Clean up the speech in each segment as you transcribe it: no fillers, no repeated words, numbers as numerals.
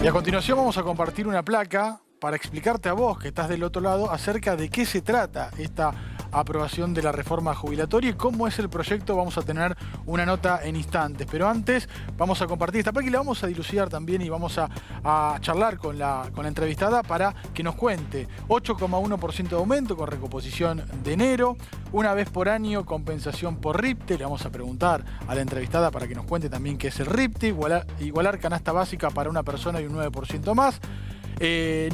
Y a continuación vamos a compartir una placa para explicarte a vos, que estás del otro lado, acerca de qué se trata esta aprobación de la reforma jubilatoria y cómo es el proyecto. Vamos a tener una nota en instantes. Pero antes vamos a compartir esta placa y la vamos a dilucidar también y vamos a charlar con la entrevistada para que nos cuente. 8,1% de aumento con recomposición de enero. Una vez por año compensación por RIPTE. Le vamos a preguntar a la entrevistada para que nos cuente también qué es el RIPTE. Igualar canasta básica para una persona y un 9% más.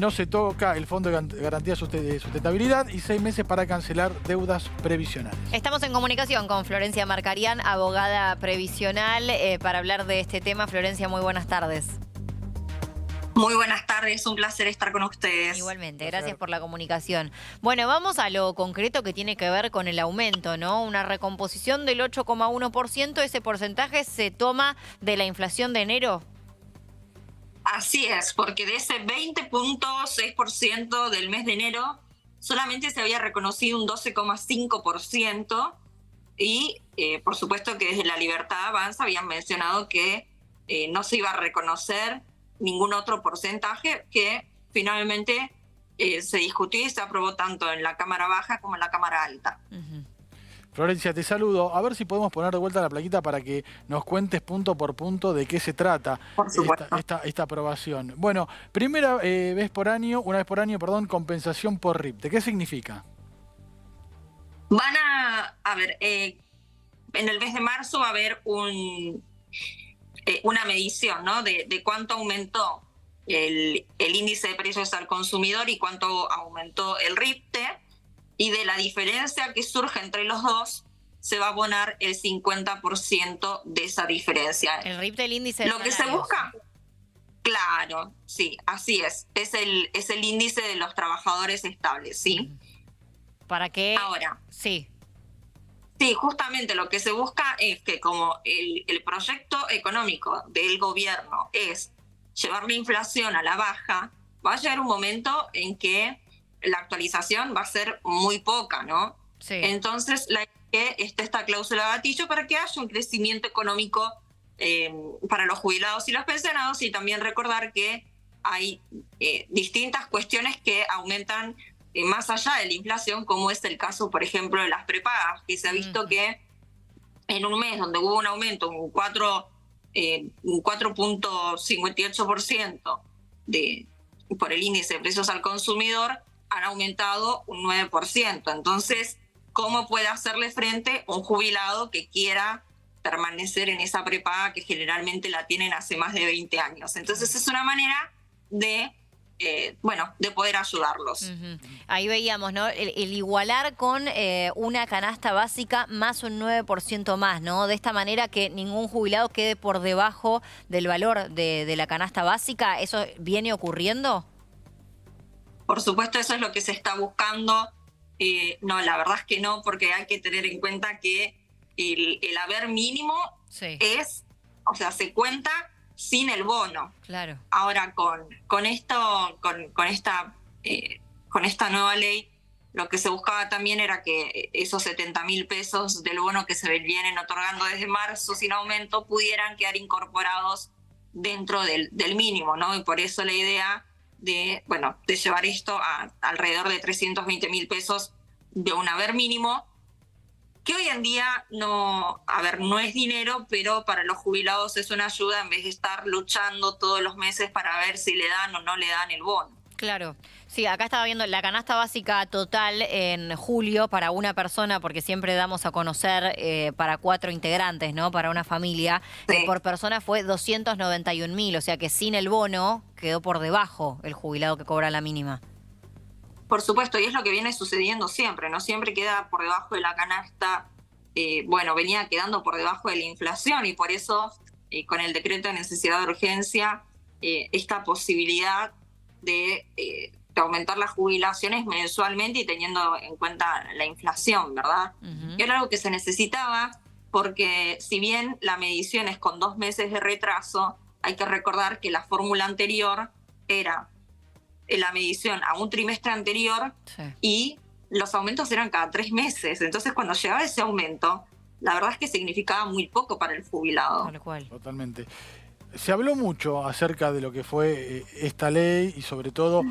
No se toca el Fondo de Garantía de Sustentabilidad y 6 meses para cancelar deudas previsionales. Estamos en comunicación con Florencia Marcarián, abogada previsional, para hablar de este tema. Florencia, muy buenas tardes. Muy buenas tardes, un placer estar con ustedes. Igualmente, gracias por la comunicación. Bueno, vamos a lo concreto que tiene que ver con el aumento, ¿no? Una recomposición del 8,1%, ¿ese porcentaje se toma de la inflación de enero? Así es, porque de ese 20,6% del mes de enero solamente se había reconocido un 12,5% y por supuesto que desde La Libertad Avanza habían mencionado que no se iba a reconocer ningún otro porcentaje, que finalmente se discutió y se aprobó tanto en la Cámara Baja como en la Cámara Alta. Florencia, te saludo. A ver si podemos poner de vuelta la plaquita para que nos cuentes punto por punto de qué se trata Por supuesto. esta aprobación. Bueno, una vez por año, compensación por RIPTE. ¿Qué significa? Van a ver, en el mes de marzo va a haber una medición, ¿no? de cuánto aumentó el índice de precios al consumidor y cuánto aumentó el RIPTE. Y de la diferencia que surge entre los dos, se va a abonar el 50% de esa diferencia. El RIPTE, el índice de Lo que se busca, claro, sí, así es. Es el índice de los trabajadores estables, ¿sí? ¿Para qué? Ahora, sí. Sí, justamente lo que se busca es que como el proyecto económico del gobierno es llevar la inflación a la baja, va a llegar un momento en que la actualización va a ser muy poca, ¿no? Sí. Entonces, esté esta cláusula gatillo para que haya un crecimiento económico para los jubilados y los pensionados, y también recordar que hay distintas cuestiones que aumentan más allá de la inflación, como es el caso, por ejemplo, de las prepagas, que se ha visto que en un mes donde hubo un aumento, un 4,58% por el índice de precios al consumidor, han aumentado un 9%. Entonces, ¿cómo puede hacerle frente un jubilado que quiera permanecer en esa prepaga que generalmente la tienen hace más de 20 años? Entonces, es una manera de poder ayudarlos. Ahí veíamos, ¿no? El igualar con una canasta básica más un 9% más, ¿no? De esta manera que ningún jubilado quede por debajo del valor de la canasta básica. ¿Eso viene ocurriendo? Por supuesto, eso es lo que se está buscando. No, la verdad es que no, porque hay que tener en cuenta que el haber mínimo sí. se cuenta sin el bono. Claro. Ahora, con esta nueva ley, lo que se buscaba también era que esos 70.000 pesos del bono que se vienen otorgando desde marzo sin aumento pudieran quedar incorporados dentro del mínimo, ¿no? Y por eso la idea de llevar esto a alrededor de 320.000 pesos de un haber mínimo, que hoy en día no es dinero, pero para los jubilados es una ayuda en vez de estar luchando todos los meses para ver si le dan o no le dan el bono. Claro. Sí, acá estaba viendo la canasta básica total en julio para una persona, porque siempre damos a conocer para 4 integrantes, ¿no? Para una familia. Sí. Por persona fue 291.000, o sea que sin el bono quedó por debajo el jubilado que cobra la mínima. Por supuesto, y es lo que viene sucediendo siempre, ¿no? Siempre queda por debajo de la canasta, venía quedando por debajo de la inflación, y por eso con el decreto de necesidad de urgencia, esta posibilidad de aumentar las jubilaciones mensualmente y teniendo en cuenta la inflación, ¿verdad? Y era algo que se necesitaba porque si bien la medición es con 2 meses de retraso, hay que recordar que la fórmula anterior era la medición a un trimestre anterior, sí, y los aumentos eran cada 3 meses. Entonces, cuando llegaba ese aumento, la verdad es que significaba muy poco para el jubilado. Tal cual. Totalmente. Se habló mucho acerca de lo que fue esta ley y sobre todo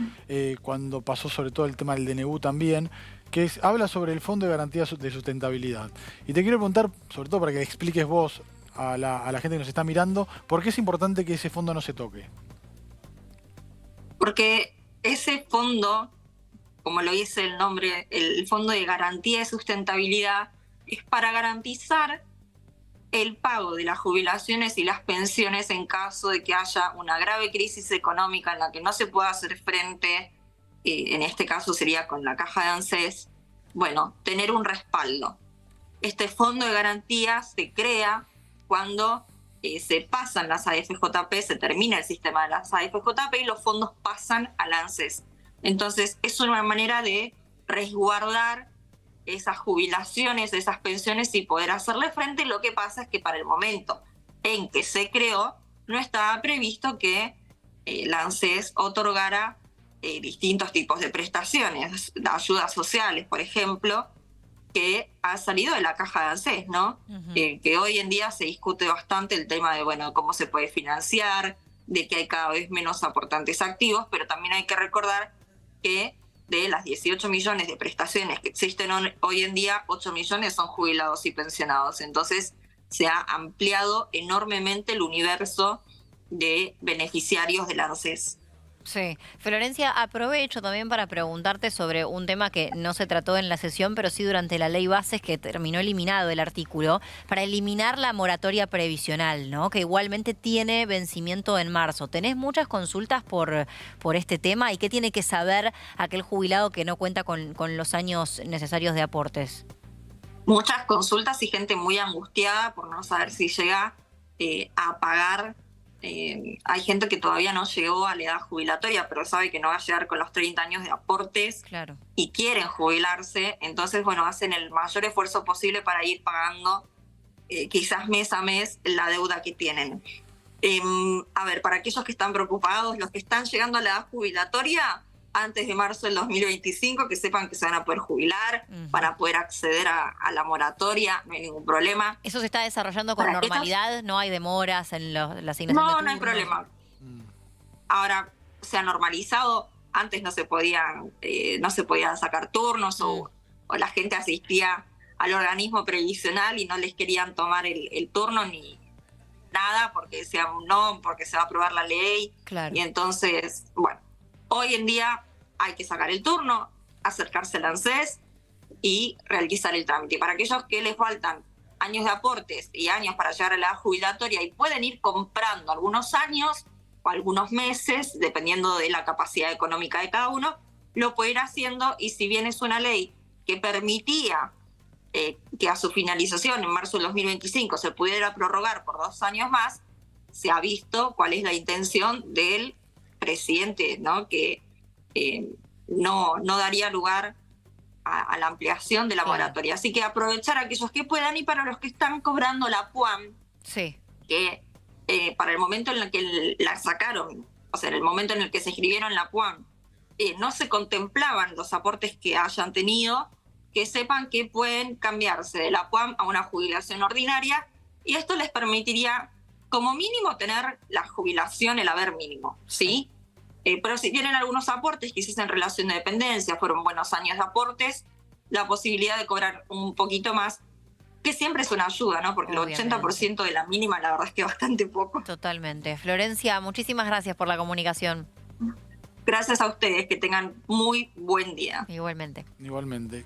cuando pasó sobre todo el tema del DNU también, que habla sobre el Fondo de Garantía de Sustentabilidad. Y te quiero preguntar, sobre todo para que le expliques vos a la gente que nos está mirando, ¿por qué es importante que ese fondo no se toque? Porque ese fondo, como lo dice el nombre, el Fondo de Garantía de Sustentabilidad, es para garantizar el pago de las jubilaciones y las pensiones en caso de que haya una grave crisis económica en la que no se pueda hacer frente, en este caso sería con la caja de ANSES, bueno, tener un respaldo. Este fondo de garantía se crea cuando se pasan las AFJP, se termina el sistema de las AFJP y los fondos pasan al ANSES. Entonces es una manera de resguardar esas jubilaciones, esas pensiones y poder hacerle frente. Lo que pasa es que para el momento en que se creó, no estaba previsto que la ANSES otorgara distintos tipos de prestaciones, de ayudas sociales, por ejemplo, que ha salido de la caja de ANSES, ¿no? Que hoy en día se discute bastante el tema de, bueno, cómo se puede financiar, de que hay cada vez menos aportantes activos, pero también hay que recordar que de las 18 millones de prestaciones que existen hoy en día, 8 millones son jubilados y pensionados. Entonces se ha ampliado enormemente el universo de beneficiarios del ANSES. Sí. Florencia, aprovecho también para preguntarte sobre un tema que no se trató en la sesión, pero sí durante la ley bases que terminó eliminado el artículo, para eliminar la moratoria previsional, ¿no? Que igualmente tiene vencimiento en marzo. ¿Tenés muchas consultas por este tema? ¿Y qué tiene que saber aquel jubilado que no cuenta con los años necesarios de aportes? Muchas consultas y gente muy angustiada por no saber si llega a pagar. Hay gente que todavía no llegó a la edad jubilatoria, pero sabe que no va a llegar con los 30 años de aportes. Claro. Y quieren jubilarse. Entonces, bueno, hacen el mayor esfuerzo posible para ir pagando quizás mes a mes la deuda que tienen. A ver, para aquellos que están preocupados, los que están llegando a la edad jubilatoria antes de marzo del 2025, que sepan que se van a poder jubilar, van a poder acceder a la moratoria, no hay ningún problema. ¿Eso se está desarrollando con normalidad? ¿No hay demoras en la asignación de turnos? No hay problema. Ahora se ha normalizado. Antes no se podían sacar turnos o la gente asistía al organismo previsional y no les querían tomar el turno ni nada porque decían no, porque se va a aprobar la ley. Claro. Y entonces, bueno, hoy en día hay que sacar el turno, acercarse al ANSES y realizar el trámite. Para aquellos que les faltan años de aportes y años para llegar a la edad jubilatoria y pueden ir comprando algunos años o algunos meses, dependiendo de la capacidad económica de cada uno, lo puede ir haciendo. Y si bien es una ley que permitía que a su finalización en marzo del 2025 se pudiera prorrogar por 2 años más, se ha visto cuál es la intención del presidente, ¿no? Que no daría lugar a la ampliación de la moratoria. Así que aprovechar a aquellos que puedan y para los que están cobrando la PUAM, sí, que para el momento en el que la sacaron, o sea, en el momento en el que se inscribieron la PUAM, no se contemplaban los aportes que hayan tenido, que sepan que pueden cambiarse de la PUAM a una jubilación ordinaria y esto les permitiría como mínimo tener la jubilación, el haber mínimo, ¿sí? Pero si tienen algunos aportes, quizás en relación de dependencia, fueron buenos años de aportes, la posibilidad de cobrar un poquito más, que siempre es una ayuda, ¿no? Porque obviamente, el 80% de la mínima, la verdad es que es bastante poco. Totalmente. Florencia, muchísimas gracias por la comunicación. Gracias a ustedes, que tengan muy buen día. Igualmente. Igualmente.